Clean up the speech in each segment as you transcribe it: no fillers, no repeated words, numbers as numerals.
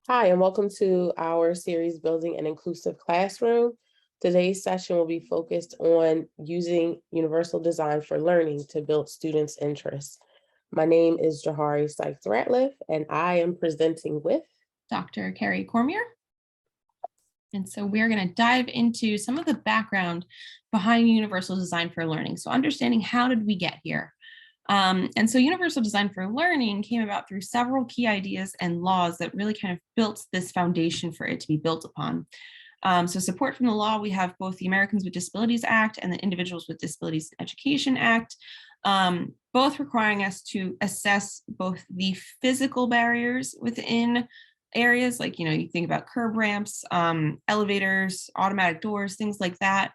Hi, and welcome to our series, Building an Inclusive Classroom. Today's session will be focused on using universal design for learning to build students' interests. My name is Jahari Sykes-Ratliff, and I am presenting with Dr. Carrie Cormier. And so we're going to dive into some of the background behind universal design for learning. So understanding how did we get here? And so universal design for learning came about through several key ideas and laws that really kind of built this foundation for it to be built upon. So support from the law, we have both the Americans with Disabilities Act and the Individuals with Disabilities Education Act, both requiring us to assess both the physical barriers within areas like, you think about curb ramps, elevators, automatic doors, things like that.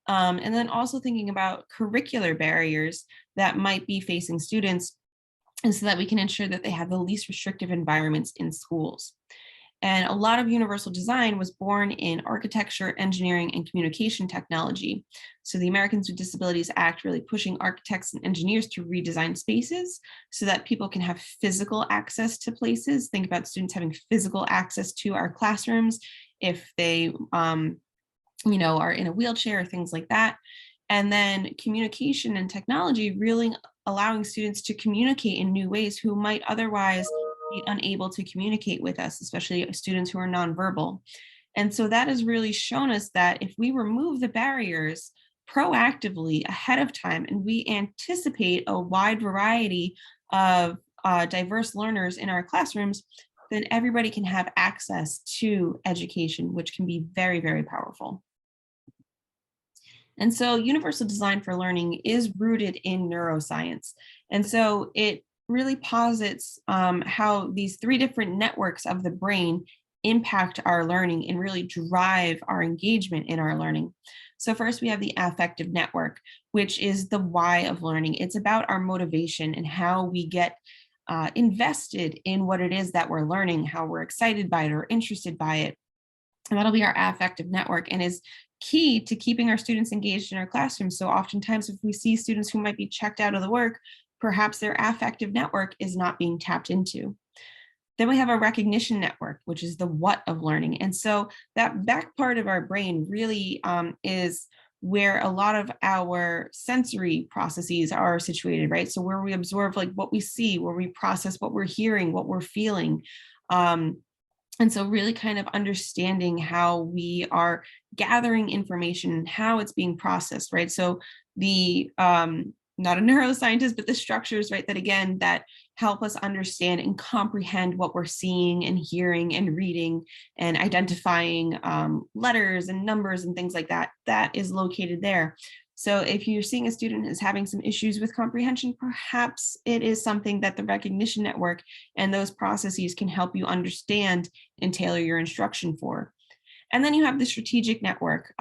And then also thinking about curricular barriers that might be facing students, and so that we can ensure that they have the least restrictive environments in schools. And a lot of universal design was born in architecture, engineering, and communication technology. So the Americans with Disabilities Act really pushing architects and engineers to redesign spaces so that people can have physical access to places. Think about students having physical access to our classrooms if they are in a wheelchair or things like that. And then communication and technology really allowing students to communicate in new ways who might otherwise be unable to communicate with us, especially students who are nonverbal. And so that has really shown us that if we remove the barriers proactively ahead of time and we anticipate a wide variety of diverse learners in our classrooms, then everybody can have access to education, which can be very, very powerful. And so universal design for learning is rooted in neuroscience. And so it really posits how these three different networks of the brain impact our learning and really drive our engagement in our learning. So first we have the affective network, which is the why of learning. It's about our motivation and how we get invested in what it is that we're learning, how we're excited by it or interested by it. And that'll be our affective network and is key to keeping our students engaged in our classrooms. So oftentimes if we see students who might be checked out of the work, perhaps their affective network is not being tapped into. Then we have a recognition network, which is the what of learning. And so that back part of our brain really is where a lot of our sensory processes are situated, right? So where we absorb like what we see, where we process what we're hearing, what we're feeling. And so really kind of understanding how we are gathering information, how it's being processed, right? So the, not a neuroscientist, but the structures, right, that again, that help us understand and comprehend what we're seeing and hearing and reading and identifying letters and numbers and things like that, that is located there. So if you're seeing a student is having some issues with comprehension, perhaps it is something that the recognition network and those processes can help you understand and tailor your instruction for. And then you have the strategic network,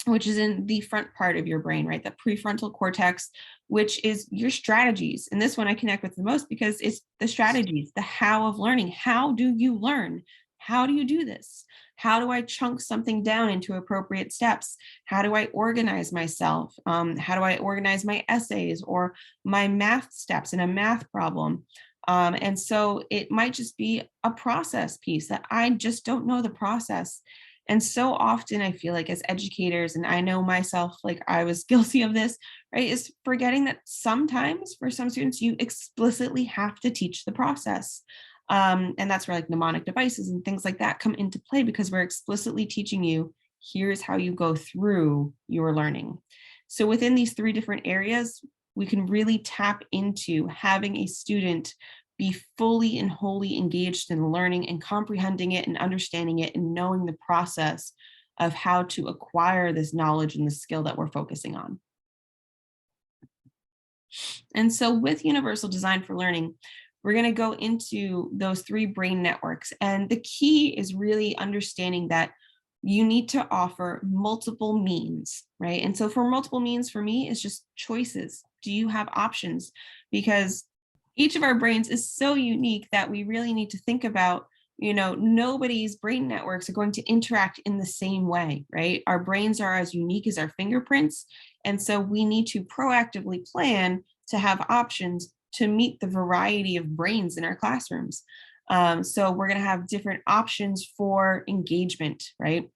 which is in the front part of your brain, right? The prefrontal cortex, which is your strategies. And this one I connect with the most because it's the strategies, the how of learning. How do you learn? How do you do this? How do I chunk something down into appropriate steps? How do I organize myself? How do I organize my essays or my math steps in a math problem? And so it might just be a process piece that I just don't know the process. And so often I feel like as educators, and I know myself, like I was guilty of this, right, is forgetting that sometimes for some students, you explicitly have to teach the process. And that's where like mnemonic devices and things like that come into play because we're explicitly teaching you, here's how you go through your learning. So within these three different areas, we can really tap into having a student be fully and wholly engaged in learning and comprehending it and understanding it and knowing the process of how to acquire this knowledge and the skill that we're focusing on. And so with universal design for learning, we're going to go into those three brain networks. And the key is really understanding that you need to offer multiple means, right? And so for multiple means for me, it's just choices. Do you have options? Because each of our brains is so unique that we really need to think about, nobody's brain networks are going to interact in the same way, right? Our brains are as unique as our fingerprints. And so we need to proactively plan to have options to meet the variety of brains in our classrooms. So we're going to have different options for engagement, right?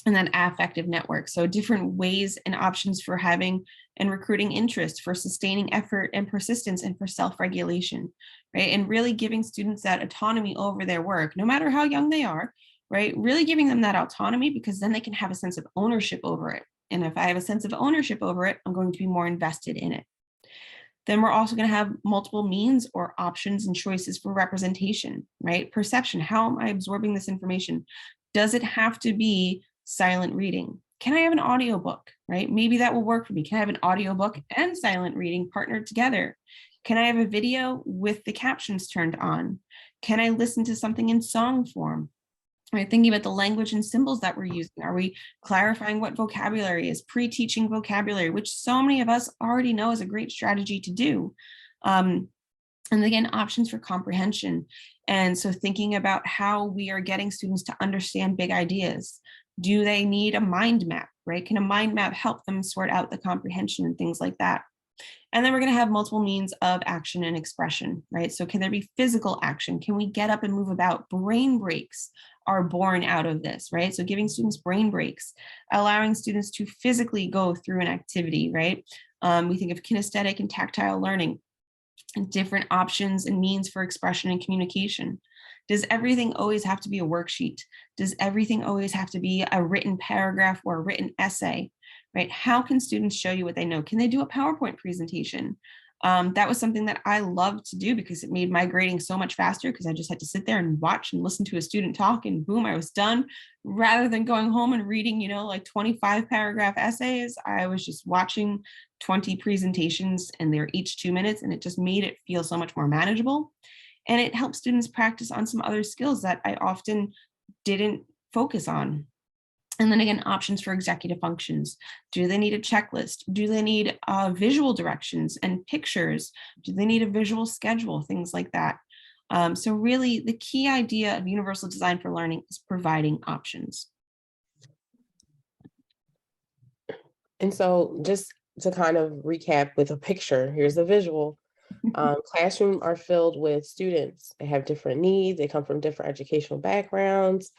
And then affective network. So different ways and options for having and recruiting interest, for sustaining effort and persistence, and for self-regulation, right? And really giving students that autonomy over their work, no matter how young they are, right? Really giving them that autonomy, because then they can have a sense of ownership over it. And if I have a sense of ownership over it, I'm going to be more invested in it. Then we're also going to have multiple means or options and choices for representation, right? Perception. How am I absorbing this information? Does it have to be silent reading? Can I have an audiobook, right? Maybe that will work for me. Can I have an audiobook and silent reading partnered together? Can I have a video with the captions turned on? Can I listen to something in song form? Right, thinking about the language and symbols that we're using. Are we clarifying what vocabulary is, pre-teaching vocabulary, which so many of us already know is a great strategy to do. And again, options for comprehension. And so thinking about how we are getting students to understand big ideas. Do they need a mind map, right? Can a mind map help them sort out the comprehension and things like that? And then we're going to have multiple means of action and expression, right? So can there be physical action? Can we get up and move about? Brain breaks are born out of this, right? So giving students brain breaks, allowing students to physically go through an activity, right? We think of kinesthetic and tactile learning, and different options and means for expression and communication. Does everything always have to be a worksheet? Does everything always have to be a written paragraph or a written essay, right? How can students show you what they know? Can they do a PowerPoint presentation? That was something that I loved to do because it made my grading so much faster, because I just had to sit there and watch and listen to a student talk and boom, I was done. Rather than going home and reading, like 25 paragraph essays, I was just watching 20 presentations, and they're each 2 minutes, and it just made it feel so much more manageable. And it helps students practice on some other skills that I often didn't focus on. And then again, options for executive functions. Do they need a checklist? Do they need visual directions and pictures? Do they need a visual schedule? Things like that. So really, the key idea of universal design for learning is providing options. And so just to kind of recap with a picture, here's a visual. Classrooms are filled with students. They have different needs. They come from different educational backgrounds,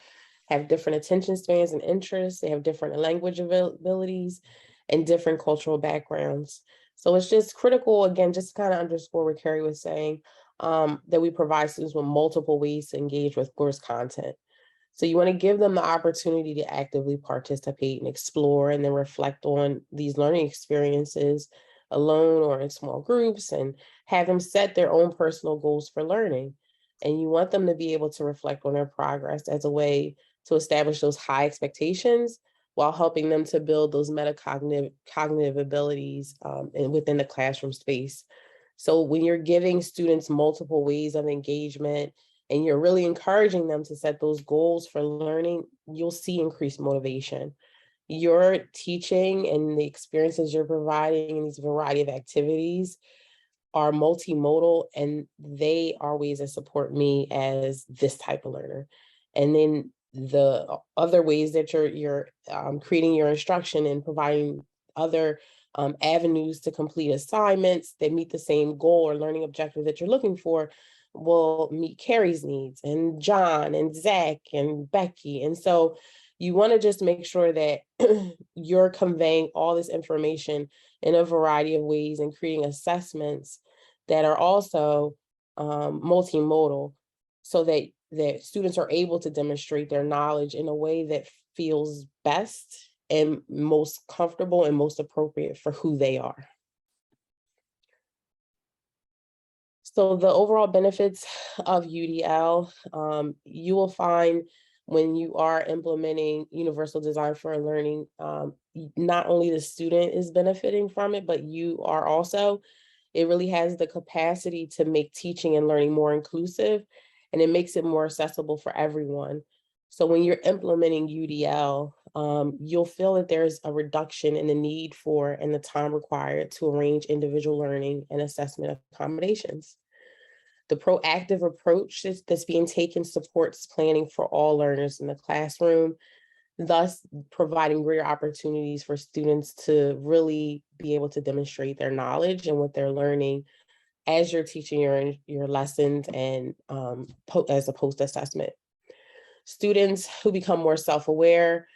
have different attention spans and interests. They have different language abilities and different cultural backgrounds. So it's just critical, again, just to kind of underscore what Carrie was saying, that we provide students with multiple ways to engage with course content. So you want to give them the opportunity to actively participate and explore and then reflect on these learning experiences alone or in small groups, and have them set their own personal goals for learning. And you want them to be able to reflect on their progress as a way to establish those high expectations while helping them to build those cognitive abilities within the classroom space. So when you're giving students multiple ways of engagement and you're really encouraging them to set those goals for learning, you'll see increased motivation. Your teaching and the experiences you're providing in these variety of activities are multimodal, and they are ways that support me as this type of learner. And then the other ways that you're creating your instruction and providing other avenues to complete assignments that meet the same goal or learning objective that you're looking for will meet Carrie's needs, and John and Zach and Becky. And so you want to just make sure that you're conveying all this information in a variety of ways and creating assessments that are also multimodal, so that students are able to demonstrate their knowledge in a way that feels best and most comfortable and most appropriate for who they are. So the overall benefits of UDL, you will find when you are implementing universal design for learning, not only the student is benefiting from it, but you are also. It really has the capacity to make teaching and learning more inclusive, and it makes it more accessible for everyone. So when you're implementing UDL, you'll feel that there's a reduction in the need for and the time required to arrange individual learning and assessment accommodations. The proactive approach that's being taken supports planning for all learners in the classroom, thus providing greater opportunities for students to really be able to demonstrate their knowledge and what they're learning as you're teaching your lessons and as a post assessment. Students who become more self-aware,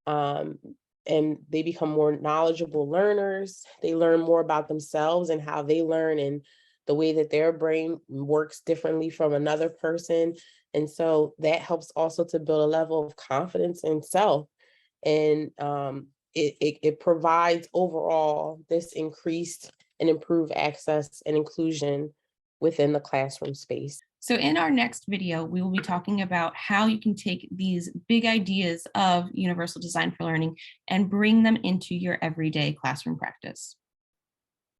um, and they become more knowledgeable learners. They learn more about themselves and how they learn and the way that their brain works differently from another person. And so that helps also to build a level of confidence in self. And it provides overall this increased and improved access and inclusion within the classroom space. So in our next video, we will be talking about how you can take these big ideas of universal design for learning and bring them into your everyday classroom practice.